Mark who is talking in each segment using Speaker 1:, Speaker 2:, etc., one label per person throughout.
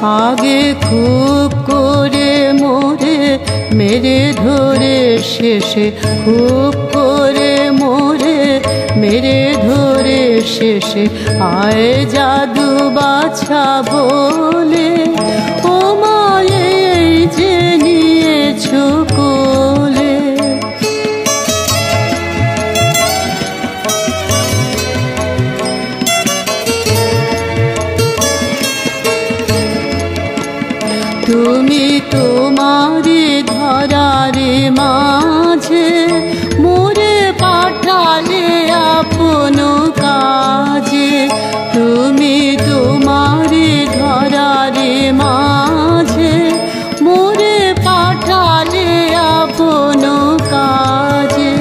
Speaker 1: आगे खूब करे मोरे मेरे धरे शेषे खूब करे मोरे मेरे धरे शेषे आए जादू बाछा बोले ओ माये जे नियेछो कोले। तुमी तुम्हारी धरारे माझे मोरे पाठाले आपनो काजे। तुमी तुम्हारी धरारे माझे मोरे पाठाले आपनो काजे।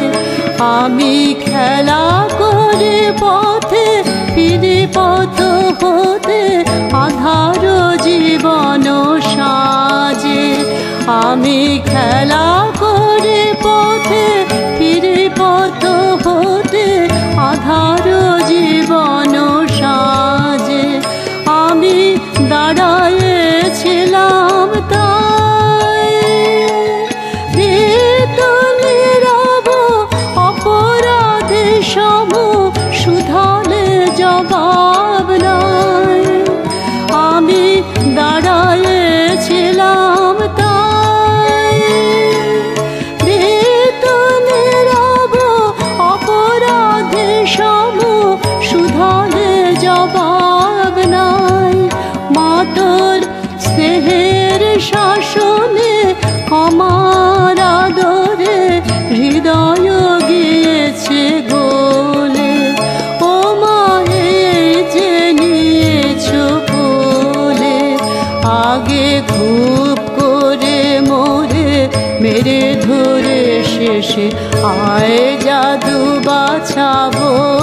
Speaker 1: आमी खेला करे पथे फिरे पथ होते आधार जीवन साजे। आमी खेला करे पथे फिरे पथ होते आधार जीवन साजे। आमी दाঁড়ায়েছিলাম তাই নীরব অপরাধে সম শুধালে জবাব নাই। আমি দাঁড়ায়েছিলাম তাই নীরব অপরাধে সম শুধালে জবাব নাই। মাতর স্নেহের শাসনে আমার আদরে হৃদয় গিয়েছে গোলে। ও মায়ে যে নিয়েছো কোলে आगे खूब करे मोरे मेरे धरे शेषे आए जादू बाछा बोले।